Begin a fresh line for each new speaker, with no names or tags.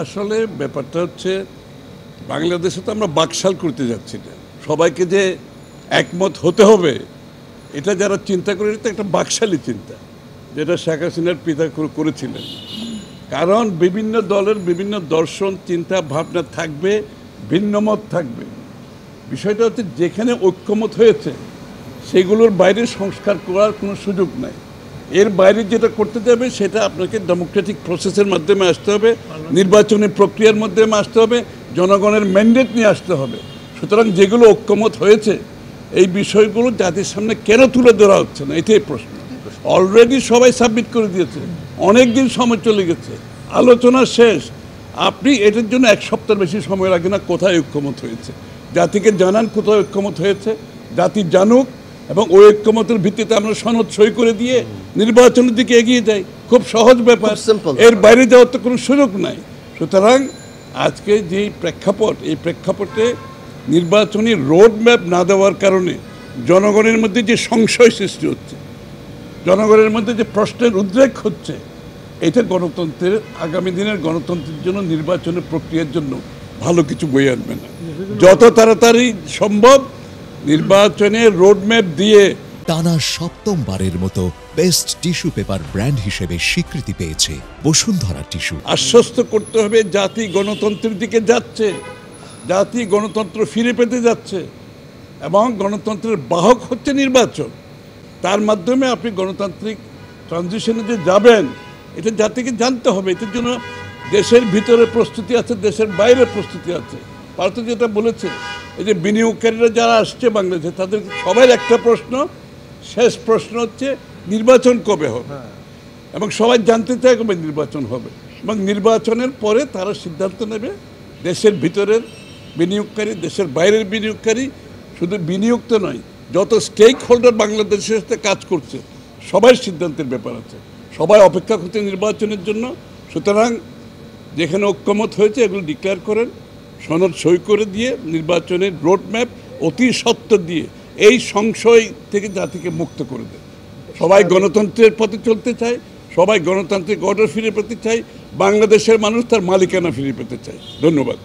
আসলে ব্যাপারটা হচ্ছে বাংলাদেশে তো আমরা বাকশাল করতে যাচ্ছি না, সবাইকে যে একমত হতে হবে এটা যারা চিন্তা করে এটা একটা বাকশালী চিন্তা, যেটা শেখ হাসিনার পিতা করেছিলেন। কারণ বিভিন্ন দলের বিভিন্ন দর্শন চিন্তা ভাবনা থাকবে, ভিন্নমত থাকবে। বিষয়টা হচ্ছে যেখানে ঐক্যমত হয়েছে সেগুলোর বাইরে সংস্কার করার কোনো সুযোগ নাই। এর বাইরে যেটা করতে যাবে সেটা আপনাকে ডেমোক্রেটিক প্রসেসের মাধ্যমে আসতে হবে, নির্বাচনী প্রক্রিয়ার মাধ্যমে আসতে হবে, জনগণের ম্যান্ডেট নিয়ে আসতে হবে। সুতরাং যেগুলো ঐক্যমত হয়েছে এই বিষয়গুলো জাতির সামনে কেন তুলে ধরা হচ্ছে না, এটাই প্রশ্ন। অলরেডি সবাই সাবমিট করে দিয়েছে, অনেক দিন সময় চলে গেছে, আলোচনা শেষ। আপনি এটার জন্য এক সপ্তাহ বেশি সময় লাগে না। কোথায় ঐক্যমত হয়েছে জাতিকে জানান, কোথায় ঐক্যমত হয়েছে জাতি জানুক, এবং ওই ঐক্যমতের ভিত্তিতে আমরা সনদ সই করে দিয়ে নির্বাচনের দিকে এগিয়ে যাই। খুব সহজ ব্যাপার, এর বাইরে যাওয়ার তো কোনো সুযোগ নাই। সুতরাং আজকে যেই প্রেক্ষাপট, এই প্রেক্ষাপটে নির্বাচনী রোড ম্যাপ না দেওয়ার কারণে জনগণের মধ্যে যে সংশয় সৃষ্টি হচ্ছে, জনগণের মধ্যে যে প্রশ্নের উদ্রেক হচ্ছে, এটা গণতন্ত্রের আগামী দিনের গণতন্ত্রের জন্য, নির্বাচনের প্রক্রিয়ার জন্য ভালো কিছু বয়ে আনবে না। যত তাড়াতাড়ি সম্ভব নির্বাচনের রোডম্যাপ দিয়ে।
টানা সপ্তমবারের মতো বেস্ট টিস্যু পেপার ব্র্যান্ড হিসেবে স্বীকৃতি পেয়েছে বসুন্ধরা টিস্যু।
আশ্বস্ত করতে হবে জাতি গণতন্ত্রের দিকে যাচ্ছে, জাতি গণতন্ত্র ফিরে পেতে যাচ্ছে, এবং গণতন্ত্রের বাহক হচ্ছে নির্বাচন। তার মাধ্যমে আপনি গণতান্ত্রিক ট্রানজিশনে যে যাবেন এটা জাতিকে জানতে হবে। এটার জন্য দেশের ভিতরে প্রস্তুতি আছে, দেশের বাইরে প্রস্তুতি আছে। ভারত যেটা বলেছে, এই যে বিনিয়োগকারীরা যারা আসছে বাংলাদেশে তাদের সবার একটা প্রশ্ন, শেষ প্রশ্ন হচ্ছে নির্বাচন কবে হবে, এবং সবাই জানতে চায় কবে নির্বাচন হবে, এবং নির্বাচনের পরে তারা সিদ্ধান্ত নেবে। দেশের ভিতরের বিনিয়োগকারী, দেশের বাইরের বিনিয়োগকারী, শুধু বিনিয়োগ তো নয়, যত স্টেক হোল্ডার বাংলাদেশের সাথে কাজ করছে সবাই সিদ্ধান্তের ব্যাপার আছে। সবাই অপেক্ষা করছে নির্বাচনের জন্য। সুতরাং যেখানে ঐক্যমত হয়েছে এগুলো ডিক্লেয়ার করেন, সনদ সই করে দিয়ে নির্বাচনের রোডম্যাপ অতি সত্ত্বর দিয়ে এই সংশয় থেকে জাতিকে মুক্ত করে দেয়। সবাই গণতন্ত্রের পথে চলতে চায়, সবাই গণতান্ত্রিক অর্ডার ফিরে পেতে চায়, বাংলাদেশের মানুষ তার মালিকানা ফিরে পেতে চায়। ধন্যবাদ।